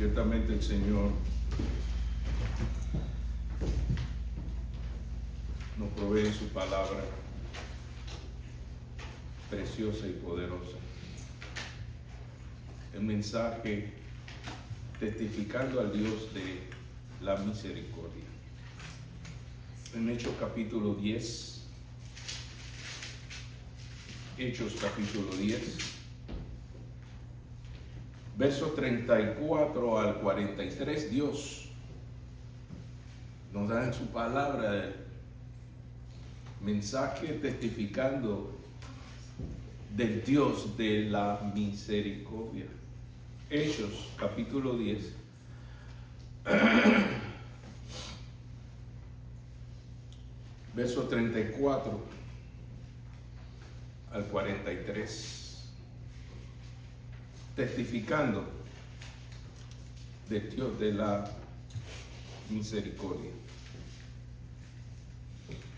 Ciertamente el Señor nos provee su palabra preciosa y poderosa. El mensaje testificando al Dios de la misericordia. En Hechos capítulo 10, Hechos capítulo 10, versos 34 al 43, Dios nos da en su palabra el mensaje testificando del Dios de la misericordia. Hechos capítulo 10, verso 34 al 43, testificando del Dios de la misericordia.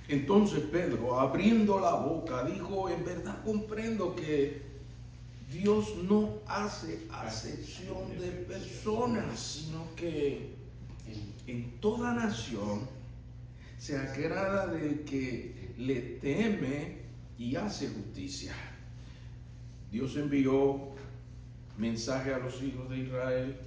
Entonces Pedro, abriendo la boca, dijo: en verdad comprendo que Dios no hace acepción de personas, sino que en toda nación se agrada del que le teme y hace justicia. Dios envió mensaje a los hijos de Israel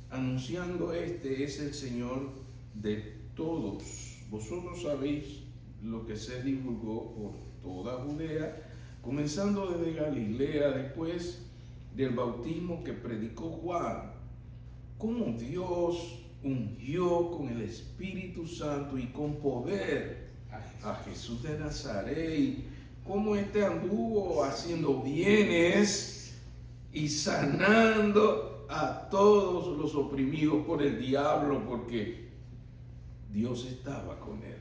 anunciando: este es el Señor de todos. Vosotros sabéis lo que se divulgó por toda Judea, comenzando desde Galilea, después del bautismo que predicó Juan, cómo Dios ungió con el Espíritu Santo y con poder a Jesús de Nazaret, y cómo éste anduvo haciendo bienes y sanando a todos los oprimidos por el diablo, porque Dios estaba con él.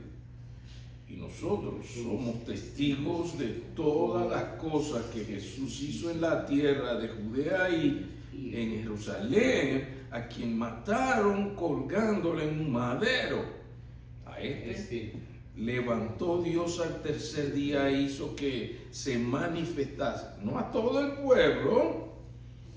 Y nosotros somos testigos de todas las cosas que Jesús hizo en la tierra de Judea y en Jerusalén, a quien mataron colgándole en un madero. A este levantó Dios al tercer día e hizo que se manifestase, no a todo el pueblo,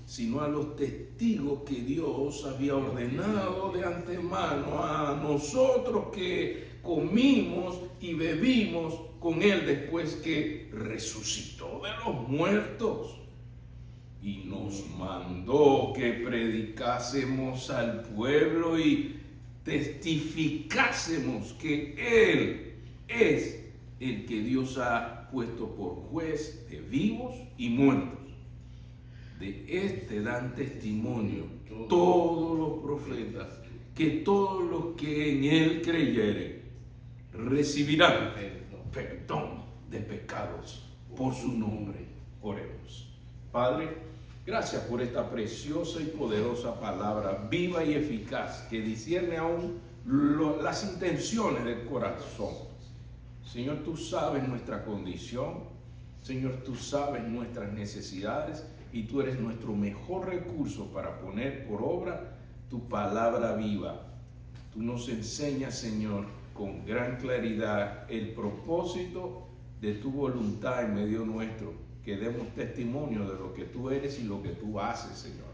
sino a los testigos que Dios había ordenado de antemano, a nosotros que comimos y bebimos con él después que resucitó de los muertos, y nos mandó que predicásemos al pueblo y testificásemos que él es el que Dios ha puesto por juez de vivos y muertos. De este dan testimonio todos los profetas, que todos los que en él creyeren recibirán perdón de pecados por su nombre. Oremos. Padre, gracias por esta preciosa y poderosa palabra, viva y eficaz, que discierne aún las intenciones del corazón. Señor, tú sabes nuestra condición. Señor, tú sabes nuestras necesidades, y tú eres nuestro mejor recurso para poner por obra tu palabra viva. Tú nos enseñas, Señor, con gran claridad el propósito de tu voluntad en medio nuestro, que demos testimonio de lo que tú eres y lo que tú haces, Señor.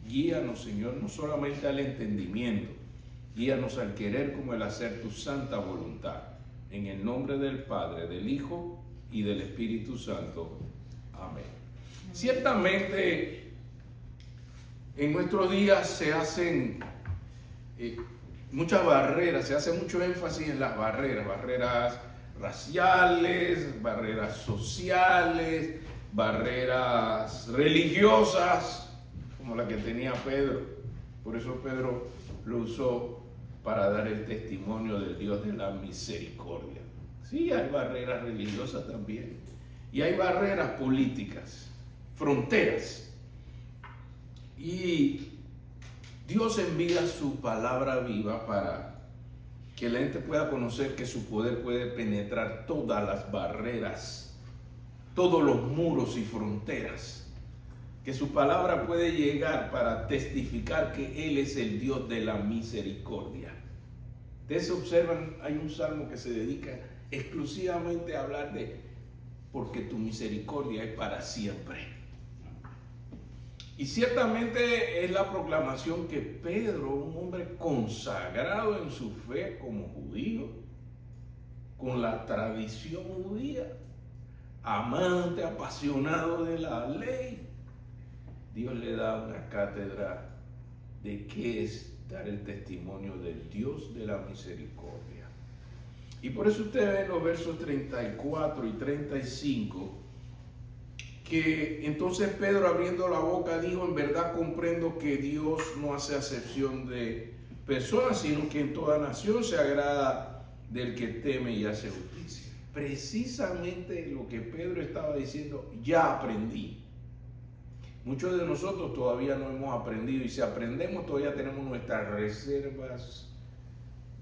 Guíanos, Señor, no solamente al entendimiento, guíanos al querer como el hacer tu santa voluntad. En el nombre del Padre, del Hijo y del Espíritu Santo. Amén. Ciertamente, en nuestros días se hacen muchas barreras, se hace mucho énfasis en las barreras raciales, barreras sociales, barreras religiosas, como la que tenía Pedro. Por eso Pedro lo usó para dar el testimonio del Dios de la misericordia. Sí, hay barreras religiosas también, y hay barreras políticas, fronteras. Y Dios envía su palabra viva para que la gente pueda conocer que su poder puede penetrar todas las barreras, todos los muros y fronteras, que su palabra puede llegar para testificar que Él es el Dios de la misericordia. Ustedes observan, hay un salmo que se dedica exclusivamente a hablar de porque tu misericordia es para siempre. Y ciertamente es la proclamación que Pedro, un hombre consagrado en su fe como judío, con la tradición judía, amante, apasionado de la ley, Dios le da una cátedra de qué es dar el testimonio del Dios de la misericordia. Y por eso usted ve en los versos 34 y 35 que entonces Pedro, abriendo la boca, dijo: en verdad comprendo que Dios no hace acepción de personas, sino que en toda nación se agrada del que teme y hace justicia. Precisamente lo que Pedro estaba diciendo: ya aprendí. Muchos de nosotros todavía no hemos aprendido, y si aprendemos todavía tenemos nuestras reservas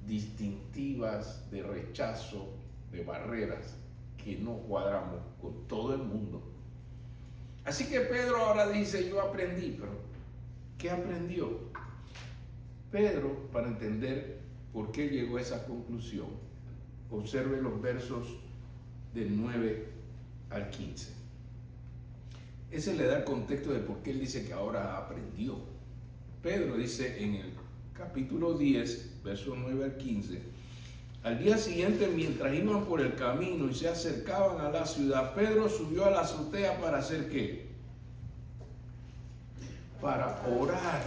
distintivas de rechazo, de barreras que no cuadramos con todo el mundo. Así que Pedro ahora dice: yo aprendí. Pero ¿qué aprendió? Pedro, para entender por qué llegó a esa conclusión, observe los versos del 9 al 15. Ese le da el contexto de por qué él dice que ahora aprendió. Pedro dice en el capítulo 10, versos 9 al 15: al día siguiente, mientras iban por el camino y se acercaban a la ciudad, Pedro subió a la azotea para hacer ¿qué? Para orar.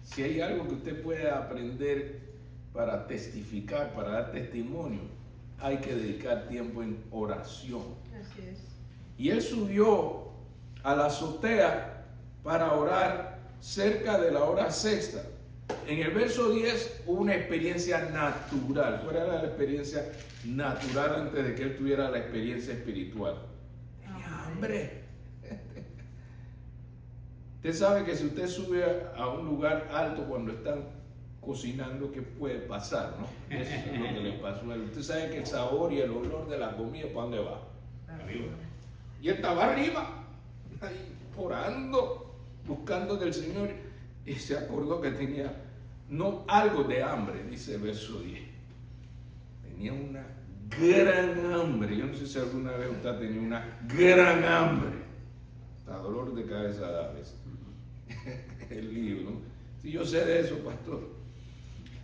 Si hay algo que usted puede aprender para testificar, para dar testimonio, hay que dedicar tiempo en oración. Así es. Y él subió a la azotea para orar cerca de la hora sexta. En el verso 10 hubo una experiencia natural. ¿Cuál era la experiencia natural antes de que él tuviera la experiencia espiritual? Tenía hambre. Usted sabe que si usted sube a un lugar alto cuando están cocinando, ¿qué puede pasar, no? Eso es lo que le pasó a él. Usted sabe que el sabor y el olor de la comida, ¿para dónde va? Arriba. Y él estaba arriba, ahí orando, buscando del Señor, y se acordó que tenía no algo de hambre, dice el verso 10. Tenía una gran hambre. Yo no sé si alguna vez usted ha tenido una gran hambre. Hasta dolor de cabeza a veces. El lío, ¿no? Sí, yo sé de eso, pastor.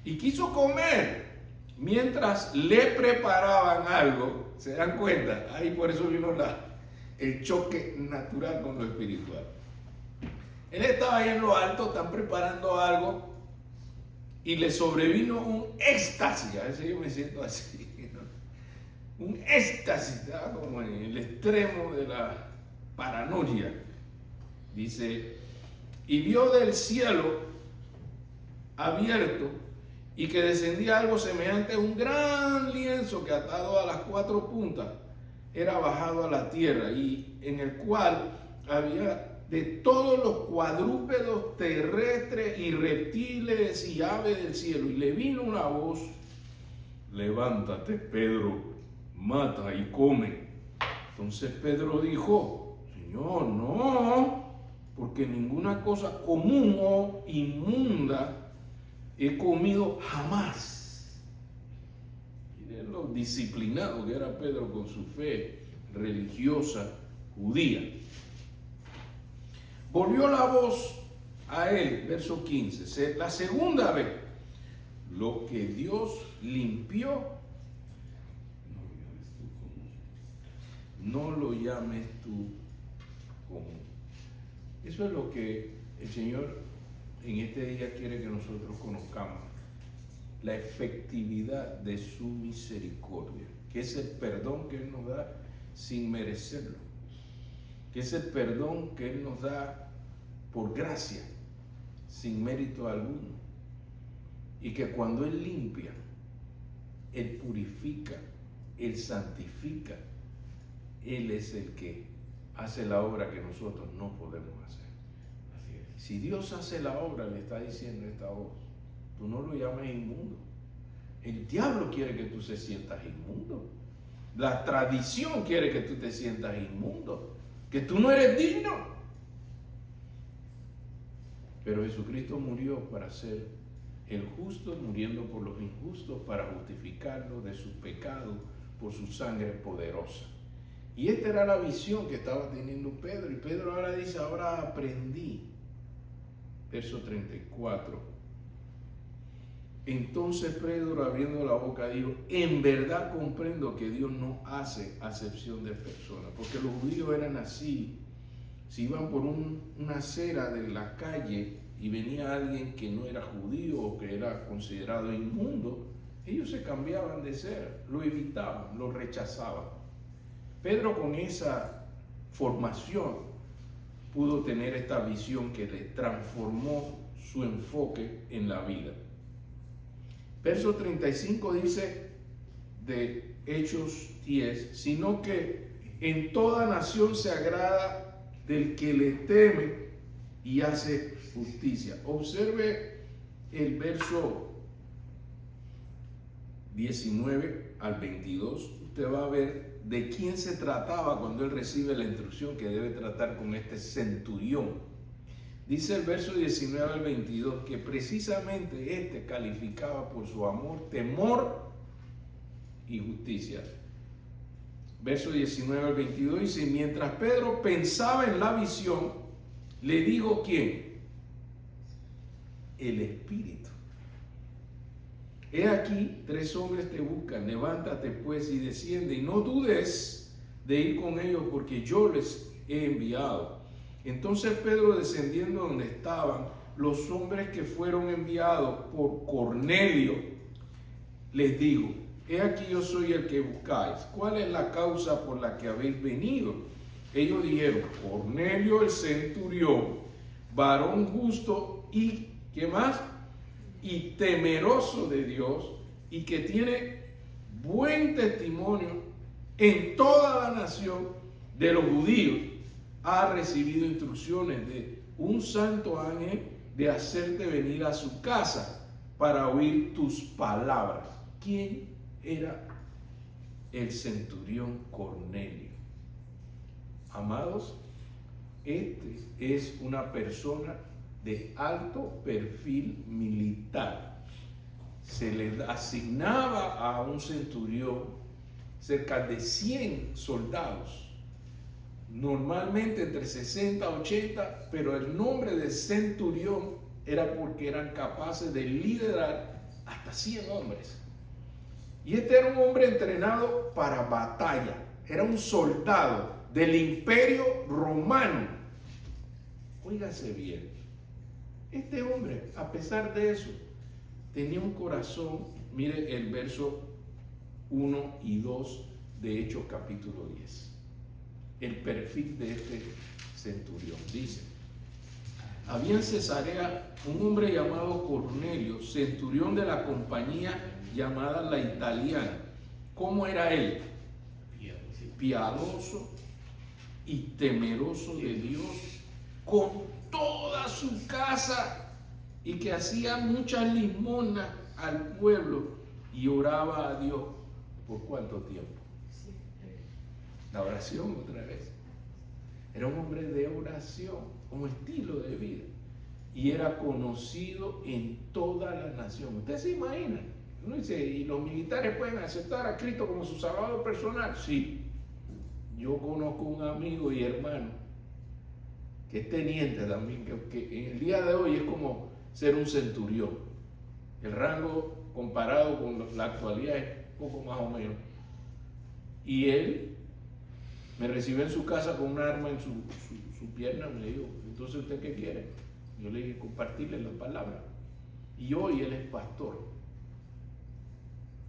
Y quiso comer mientras le preparaban algo. ¿Se dan cuenta? Ahí por eso vino el choque natural con lo espiritual. Él estaba ahí en lo alto, están preparando algo, y le sobrevino un éxtasis. A veces yo me siento así, ¿no? Un éxtasis, estaba como en el extremo de la paranoia. Dice: y vio del cielo abierto, y que descendía algo semejante a un gran lienzo que, atado a las 4 puntas, era bajado a la tierra, y en el cual había de todos los cuadrúpedos terrestres y reptiles y aves del cielo. Y le vino una voz: levántate, Pedro, mata y come. Entonces Pedro dijo: Señor, no, porque ninguna cosa común o inmunda he comido jamás. Miren lo disciplinado que era Pedro con su fe religiosa judía. Volvió la voz a él, verso 15, la segunda vez: lo que Dios limpió, no lo llames tú común. Eso es lo que el Señor en este día quiere que nosotros conozcamos: la efectividad de su misericordia, que es el perdón que Él nos da sin merecerlo, que es el perdón que Él nos da por gracia, sin mérito alguno, y que cuando Él limpia, Él purifica, Él santifica. Él es el que hace la obra que nosotros no podemos hacer. Así es. Si Dios hace la obra, le está diciendo esta voz: tú no lo llames inmundo. El diablo quiere que tú se sientas inmundo. La tradición quiere que tú te sientas inmundo, que tú no eres digno. Pero Jesucristo murió para ser el justo, muriendo por los injustos, para justificarlos de sus pecados por su sangre poderosa. Y esta era la visión que estaba teniendo Pedro. Y Pedro ahora dice: ahora aprendí. verso 34. Entonces Pedro, abriendo la boca, dijo: en verdad comprendo que Dios no hace acepción de personas, porque los judíos eran así. Si iban por una acera de la calle y venía alguien que no era judío o que era considerado inmundo, ellos se cambiaban de ser, lo evitaban, lo rechazaban. Pedro, con esa formación, pudo tener esta visión que le transformó su enfoque en la vida. Verso 35 dice de Hechos 10, sino que en toda nación se agrada del que le teme y hace justicia. Observe el verso 19 al 22. Usted va a ver de quién se trataba cuando él recibe la instrucción que debe tratar con este centurión. Dice el verso 19 al 22 que precisamente este calificaba por su amor, temor y justicia. Verso 19 al 22 dice: mientras Pedro pensaba en la visión, le dijo ¿quién? El Espíritu: he aquí, 3 hombres te buscan, levántate pues y desciende, y no dudes de ir con ellos, porque yo les he enviado. Entonces Pedro, descendiendo donde estaban los hombres que fueron enviados por Cornelio, les dijo: he aquí yo soy el que buscáis. ¿Cuál es la causa por la que habéis venido? Ellos dijeron: Cornelio el centurión, varón justo y ¿qué más? Y temeroso de Dios, y que tiene buen testimonio en toda la nación de los judíos, ha recibido instrucciones de un santo ángel de hacerte venir a su casa para oír tus palabras. ¿Quién era el centurión Cornelio? Amados, este es una persona de alto perfil militar. Se le asignaba a un centurión cerca de 100 soldados, normalmente entre 60 y 80, pero el nombre de centurión era porque eran capaces de liderar hasta 100 hombres. Y este era un hombre entrenado para batalla, era un soldado del Imperio Romano. Óigase bien, este hombre, a pesar de eso, tenía un corazón. Mire el verso 1 y 2 de Hechos capítulo 10. El perfil de este centurión. Dice: había en Cesarea un hombre llamado Cornelio, centurión de la compañía llamada la Italiana. ¿Cómo era él? Piadoso y temeroso de Dios con toda su casa, y que hacía muchas limosnas al pueblo y oraba a Dios. ¿Por cuánto tiempo? La oración otra vez. Era un hombre de oración como estilo de vida, y era conocido en toda la nación. ¿Usted se imagina? Uno dice: ¿y los militares pueden aceptar a Cristo como su salvador personal? Sí. Yo conozco un amigo y hermano que es teniente también, que en el día de hoy es como ser un centurión. El rango comparado con la actualidad es poco más o menos. Y él me recibió en su casa con un arma en su pierna. Me dijo: ¿entonces usted qué quiere? Yo le dije: compartirle la palabra. Y hoy él es pastor,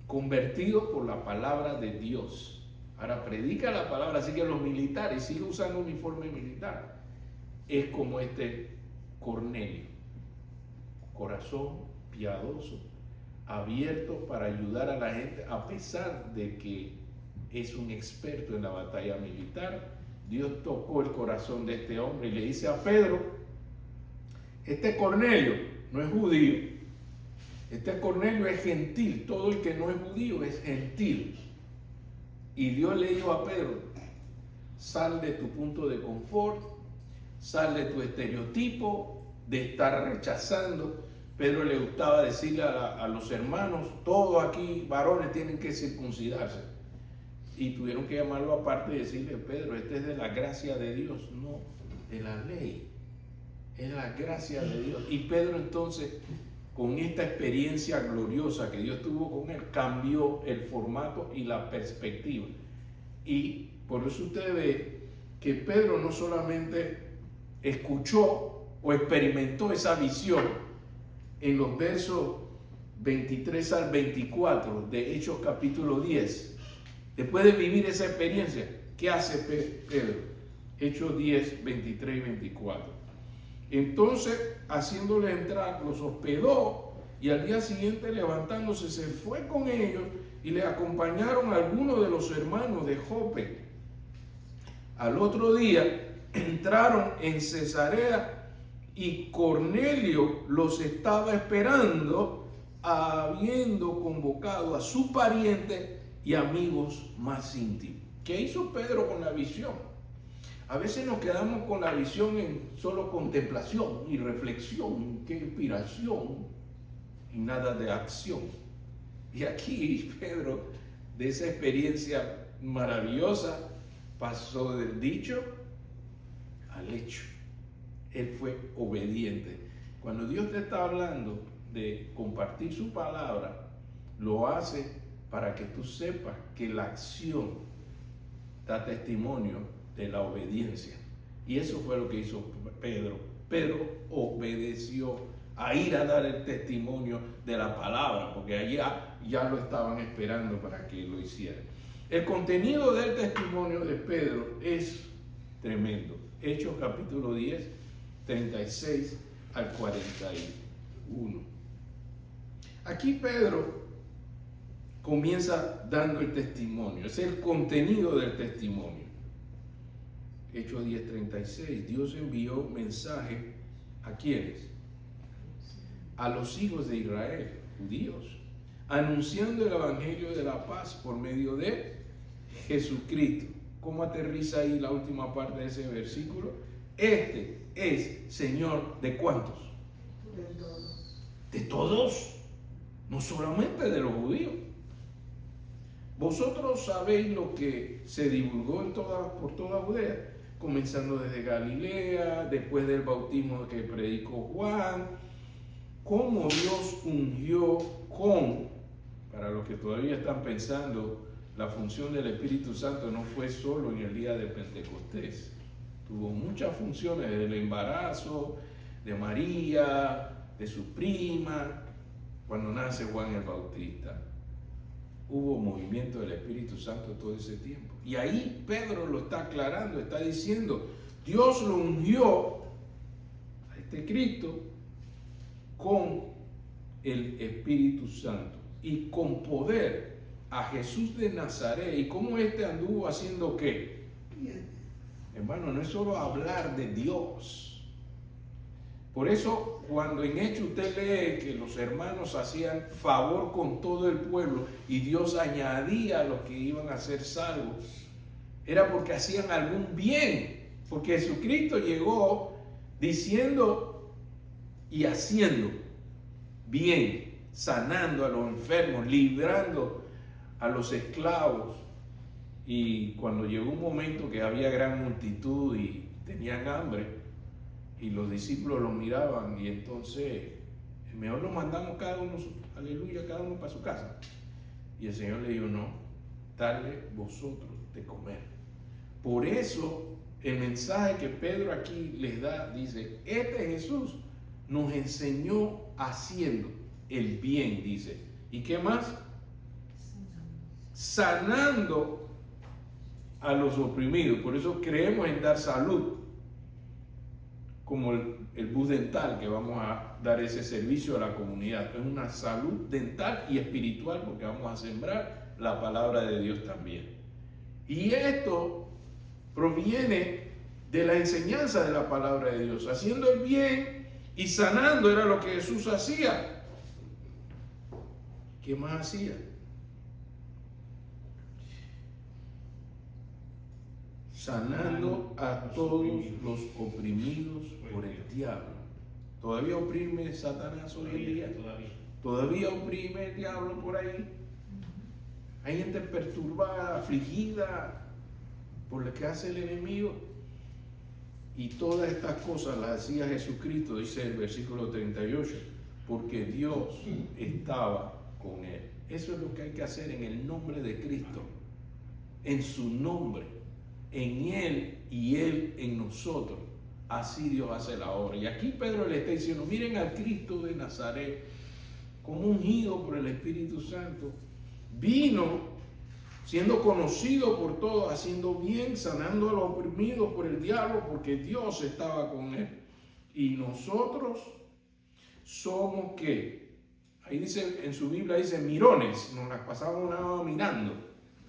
convertido por la palabra de Dios. Ahora predica la palabra. Así que los militares siguen usando uniforme militar. Es como este Cornelio, corazón piadoso, abierto para ayudar a la gente, a pesar de que es un experto en la batalla militar. Dios tocó el corazón de este hombre y le dice a Pedro: este Cornelio no es judío, este Cornelio es gentil. Todo el que no es judío es gentil. Y Dios le dijo a Pedro: sal de tu punto de confort, sal de tu estereotipo de estar rechazando. Pedro le gustaba decirle a los hermanos: todos aquí varones tienen que circuncidarse. Y tuvieron que llamarlo aparte y decirle: Pedro, este es de la gracia de Dios, no de la ley. Es la gracia de Dios. Y Pedro entonces, con esta experiencia gloriosa que Dios tuvo con él, cambió el formato y la perspectiva. Y por eso usted ve que Pedro no solamente escuchó o experimentó esa visión en los versos 23 al 24 de Hechos capítulo 10. Después de vivir esa experiencia, ¿qué hace Pedro? Hechos 10, 23 y 24. Entonces, haciéndole entrar, los hospedó y al día siguiente levantándose se fue con ellos y le acompañaron algunos de los hermanos de Jope. Al otro día entraron en Cesarea y Cornelio los estaba esperando, habiendo convocado a su pariente y amigos más íntimos. ¿Qué hizo Pedro con la visión? A veces nos quedamos con la visión en solo contemplación y reflexión, qué inspiración, y nada de acción. Y aquí Pedro, de esa experiencia maravillosa, pasó del dicho al hecho. Él fue obediente. Cuando Dios te está hablando de compartir su palabra, lo hace para que tú sepas que la acción da testimonio de la obediencia. Y eso fue lo que hizo Pedro. Pedro obedeció a ir a dar el testimonio de la palabra, porque allá ya lo estaban esperando para que lo hiciera. El contenido del testimonio de Pedro es tremendo. Hechos capítulo 10, 36 al 41. Aquí Pedro comienza dando el testimonio. Es el contenido del testimonio. Hechos 10:36, Dios envió mensaje ¿a quiénes? A los hijos de Israel, judíos, anunciando el evangelio de la paz por medio de Jesucristo. ¿Cómo aterriza ahí la última parte de ese versículo? Este es Señor ¿de cuántos? De todos. De todos, no solamente de los judíos. Vosotros sabéis lo que se divulgó por toda Judea, comenzando desde Galilea, después del bautismo que predicó Juan, cómo Dios ungió para los que todavía están pensando, la función del Espíritu Santo no fue solo en el día de Pentecostés, tuvo muchas funciones, desde el embarazo de María, de su prima, cuando nace Juan el Bautista. Hubo movimiento del Espíritu Santo todo ese tiempo. Y ahí Pedro lo está aclarando, está diciendo, Dios lo ungió a este Cristo con el Espíritu Santo y con poder a Jesús de Nazaret. ¿Y cómo este anduvo haciendo qué? Bien. Hermano, no es solo hablar de Dios. Por eso, cuando en Hechos usted lee que los hermanos hacían favor con todo el pueblo y Dios añadía a los que iban a ser salvos, era porque hacían algún bien. Porque Jesucristo llegó diciendo y haciendo bien, sanando a los enfermos, librando a los esclavos. Y cuando llegó un momento que había gran multitud y tenían hambre, y los discípulos lo miraban, y entonces mejor nos mandamos cada uno, aleluya, cada uno para su casa. Y el Señor le dijo, no, dale vosotros de comer. Por eso el mensaje que Pedro aquí les da, dice, este Jesús nos enseñó haciendo el bien, dice. ¿Y qué más? Sanando a los oprimidos. Por eso creemos en dar salud, como el bus dental, que vamos a dar ese servicio a la comunidad. Es una salud dental y espiritual, porque vamos a sembrar la palabra de Dios también. Y esto proviene de la enseñanza de la palabra de Dios. Haciendo el bien y sanando era lo que Jesús hacía. ¿Qué más hacía? Sanando a todos los oprimidos por el diablo. ¿Todavía oprime Satanás hoy en día? ¿Todavía oprime el diablo por ahí? Hay gente perturbada, afligida por lo que hace el enemigo. Y todas estas cosas las hacía Jesucristo, dice el versículo 38, porque Dios estaba con él. Eso es lo que hay que hacer en el nombre de Cristo, en su nombre, en él y él en nosotros. Así Dios hace la obra. Y aquí Pedro le está diciendo, miren al Cristo de Nazaret, como ungido por el Espíritu Santo, vino siendo conocido por todos, haciendo bien, sanando a los oprimidos por el diablo, porque Dios estaba con él. Y nosotros somos, ¿qué? Ahí dice, en su Biblia dice mirones, nos las pasamos nada mirando.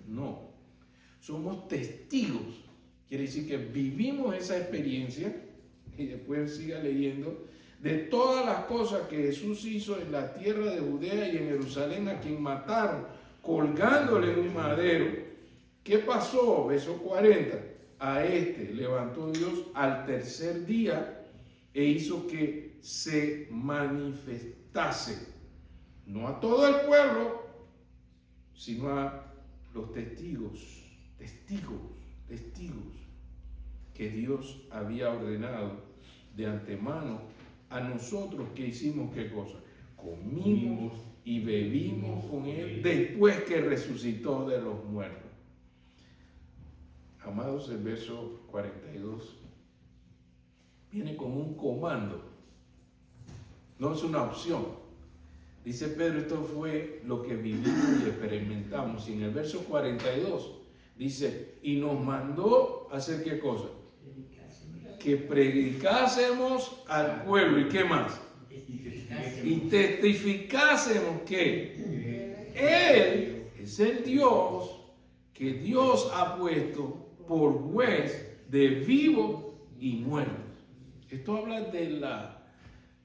No, somos testigos. Quiere decir que vivimos esa experiencia, y después siga leyendo, de todas las cosas que Jesús hizo en la tierra de Judea y en Jerusalén, a quien mataron, colgándole en un madero. ¿Qué pasó? Verso 40. A este levantó Dios al tercer día e hizo que se manifestase, no a todo el pueblo, sino a los testigos que Dios había ordenado de antemano a nosotros, que hicimos ¿qué cosa? Comimos y bebimos con él después que resucitó de los muertos. Amados, el verso 42 viene como un comando, no es una opción. Dice Pedro, esto fue lo que vivimos y experimentamos. Y en el verso 42 dice, y nos mandó a hacer ¿qué cosa? Que predicásemos al pueblo. ¿Y qué más? Y testificásemos que Él es el Dios que Dios ha puesto por juez de vivos y muertos. Esto habla de la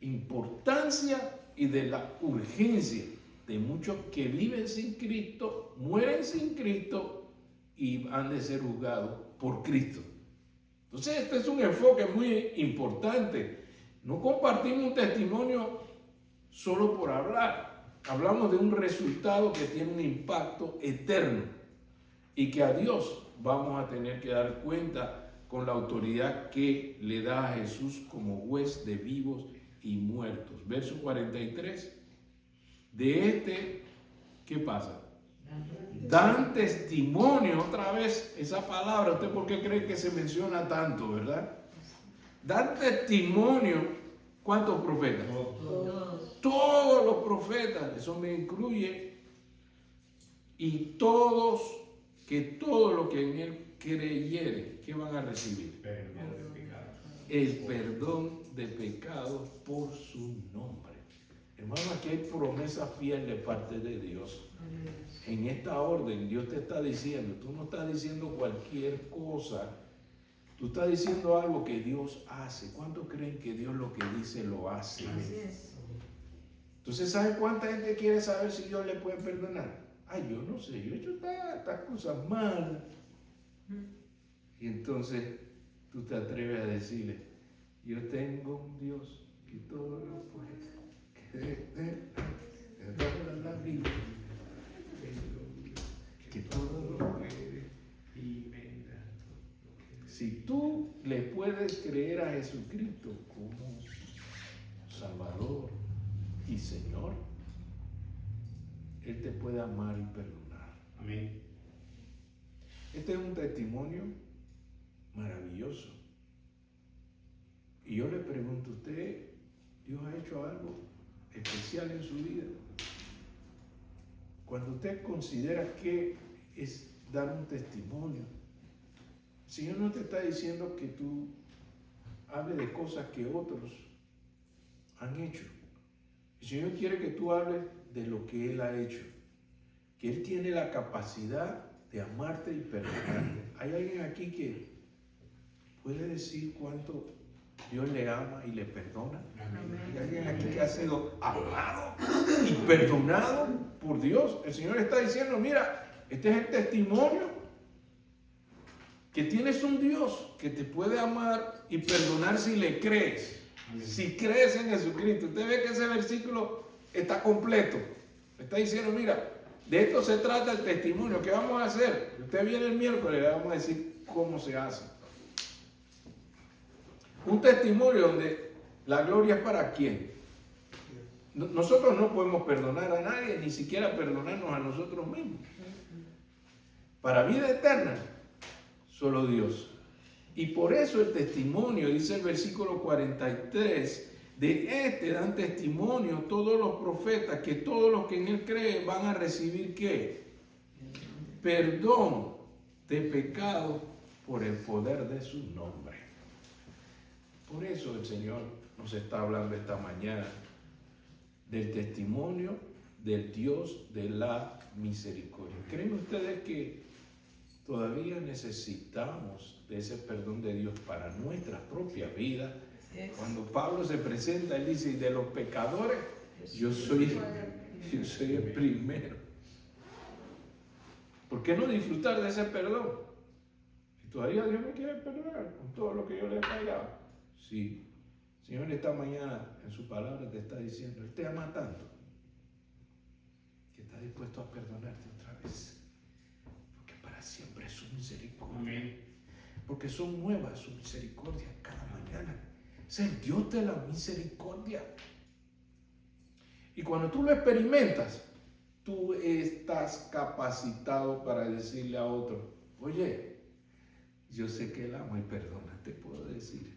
importancia y de la urgencia de muchos que viven sin Cristo, mueren sin Cristo y han de ser juzgados por Cristo. Entonces este es un enfoque muy importante. No compartimos un testimonio solo por hablar. Hablamos de un resultado que tiene un impacto eterno y que a Dios vamos a tener que dar cuenta con la autoridad que le da a Jesús como juez de vivos y muertos. Verso 43. De este, ¿qué pasa? Dan testimonio, otra vez esa palabra. ¿Usted por qué cree que se menciona tanto, verdad? Dan testimonio. ¿Cuántos profetas? Todos los profetas, eso me incluye. Y todos, que todo lo que en él creyere, ¿qué van a recibir? El perdón de pecados por su nombre. Hermano, aquí hay promesa fiel de parte de Dios. En esta orden, Dios te está diciendo, tú no estás diciendo cualquier cosa, tú estás diciendo algo que Dios hace. ¿Cuántos creen que Dios lo que dice lo hace? Así es. Entonces, ¿sabe cuánta gente quiere saber si Dios le puede perdonar? Ay, yo no sé, yo he hecho estas cosas mal. Y entonces tú te atreves a decirle, yo tengo un Dios que todo lo puede. Que todo lo puede. Si tú le puedes creer a Jesucristo como Salvador y Señor, Él te puede amar y perdonar. Amén. Este es un testimonio maravilloso. Y yo le pregunto a usted, ¿Dios ha hecho algo especial en su vida? Cuando usted considera que es dar un testimonio, el Señor no te está diciendo que tú hables de cosas que otros han hecho. El Señor quiere que tú hables de lo que Él ha hecho, que Él tiene la capacidad de amarte y perdonarte. ¿Hay alguien aquí que puede decir cuánto Dios le ama y le perdona? ¿Hay alguien aquí que ha sido amado y perdonado por Dios? El Señor está diciendo, mira, este es el testimonio que tienes un Dios que te puede amar y perdonar si le crees. Amén. Si crees en Jesucristo. Usted ve que ese versículo está completo. Está diciendo, mira, de esto se trata el testimonio. ¿Qué vamos a hacer? Usted viene el miércoles, le vamos a decir cómo se hace. Un testimonio donde la gloria es para quién. Nosotros no podemos perdonar a nadie, ni siquiera perdonarnos a nosotros mismos. Para vida eterna, solo Dios. Y por eso el testimonio, dice el versículo 43, de este dan testimonio todos los profetas, que todos los que en él creen van a recibir ¿qué? Perdón de pecado por el poder de su nombre. Por eso el Señor nos está hablando esta mañana del testimonio del Dios de la misericordia. ¿Creen ustedes que todavía necesitamos de ese perdón de Dios para nuestra propia vida? Cuando Pablo se presenta, él dice, de los pecadores, yo soy el primero. ¿Por qué no disfrutar de ese perdón? Y todavía Dios me quiere perdonar con todo lo que yo le he fallado. Sí. Señor, esta mañana en su palabra te está diciendo, Él te ama tanto que está dispuesto a perdonarte otra vez. Porque para siempre es su misericordia. Amén. Porque son nuevas sus misericordias cada mañana. Es el Dios de la misericordia. Y cuando tú lo experimentas, tú estás capacitado para decirle a otro, oye, yo sé que Él ama y perdona, te puedo decir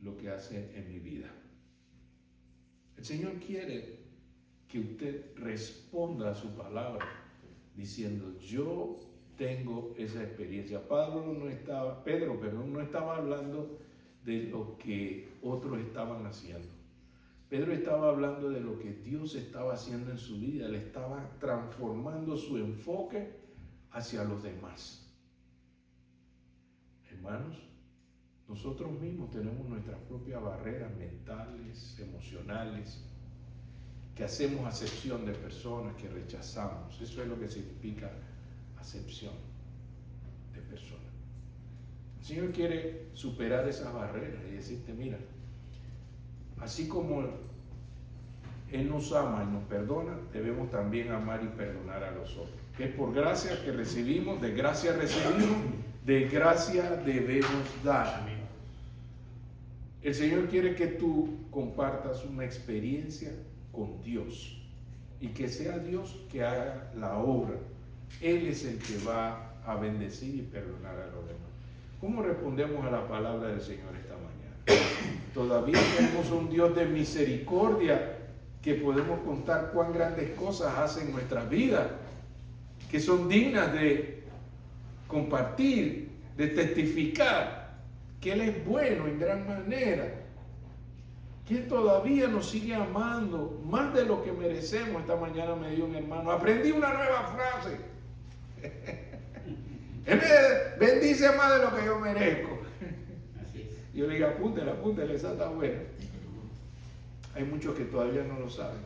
lo que hace en mi vida. El Señor quiere que usted responda a su palabra diciendo, yo tengo esa experiencia. Pedro no estaba hablando de lo que otros estaban haciendo. Pedro estaba hablando de lo que Dios estaba haciendo en su vida. Él estaba transformando su enfoque hacia los demás. Hermanos, nosotros mismos tenemos nuestras propias barreras mentales, emocionales, que hacemos acepción de personas, que rechazamos. Eso es lo que significa acepción de personas. El Señor quiere superar esas barreras y decirte, mira, así como Él nos ama y nos perdona, debemos también amar y perdonar a los otros. Que es por gracia que recibimos, de gracia recibimos, de gracia debemos dar. El Señor quiere que tú compartas una experiencia con Dios y que sea Dios que haga la obra. Él es el que va a bendecir y perdonar a los demás. ¿Cómo respondemos a la palabra del Señor esta mañana? Todavía tenemos un Dios de misericordia que podemos contar cuán grandes cosas hace en nuestras vidas, que son dignas de compartir, de testificar que Él es bueno en gran manera, que Él todavía nos sigue amando más de lo que merecemos. Esta mañana me dio un hermano, aprendí una nueva frase. Él me bendice más de lo que yo merezco. Así es. Yo le digo, apúntele, esa está buena. Hay muchos que todavía no lo saben,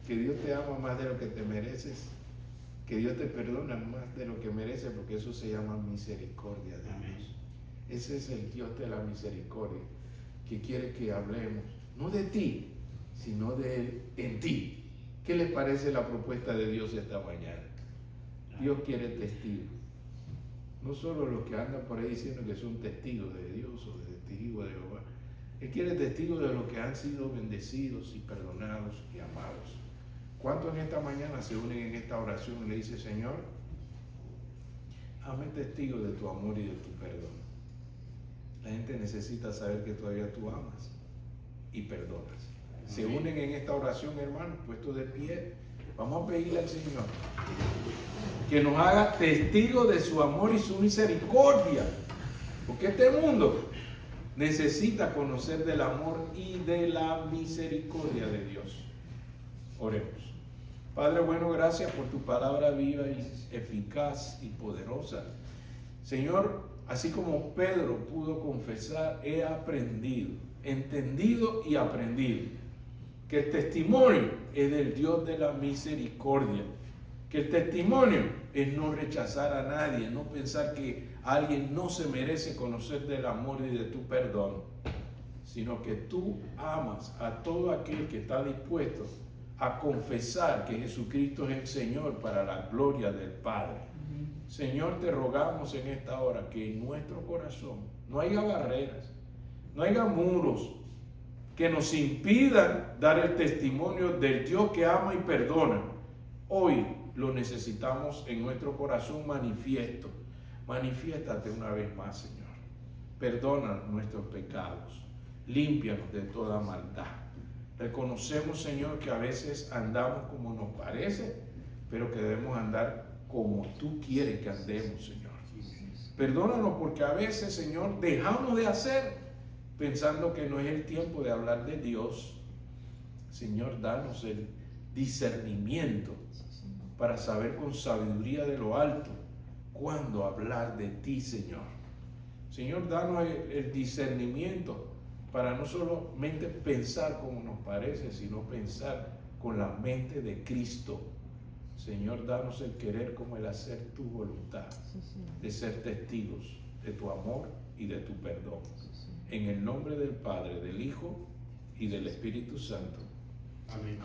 que Dios te ama más de lo que te mereces, que Dios te perdona más de lo que mereces, porque eso se llama misericordia de Dios. Ese es el Dios de la misericordia, que quiere que hablemos, no de ti, sino de Él en ti. ¿Qué les parece la propuesta de Dios esta mañana? Dios quiere testigos. No solo los que andan por ahí diciendo que son testigos de Dios o de testigos de Jehová. Él quiere testigos de los que han sido bendecidos y perdonados y amados. ¿Cuántos en esta mañana se unen en esta oración y le dicen, Señor, hazme testigo de tu amor y de tu perdón? La gente necesita saber que todavía tú amas y perdonas. Se unen en esta oración, hermanos, puestos de pie. Vamos a pedirle al Señor que nos haga testigos de su amor y su misericordia. Porque este mundo necesita conocer del amor y de la misericordia de Dios. Oremos. Padre bueno, gracias por tu palabra viva y eficaz y poderosa. Señor, así como Pedro pudo confesar, he aprendido, entendido y aprendido que el testimonio es del Dios de la misericordia, que el testimonio es no rechazar a nadie, no pensar que alguien no se merece conocer del amor y de tu perdón, sino que tú amas a todo aquel que está dispuesto a confesar que Jesucristo es el Señor para la gloria del Padre. Señor, te rogamos en esta hora que en nuestro corazón no haya barreras, no haya muros que nos impidan dar el testimonio del Dios que ama y perdona. Hoy lo necesitamos en nuestro corazón manifiesto. Manifiéstate una vez más, Señor. Perdona nuestros pecados. Límpianos de toda maldad. Reconocemos, Señor, que a veces andamos como nos parece, pero que debemos andar como tú quieres que andemos, Señor. Perdónanos porque a veces, Señor, dejamos de hacer pensando que no es el tiempo de hablar de Dios. Señor, danos el discernimiento para saber con sabiduría de lo alto cuándo hablar de ti, Señor. Señor, danos el discernimiento para no solamente pensar como nos parece, sino pensar con la mente de Cristo. Señor, danos el querer como el hacer tu voluntad, de ser testigos de tu amor y de tu perdón. En el nombre del Padre, del Hijo y del Espíritu Santo. Amén.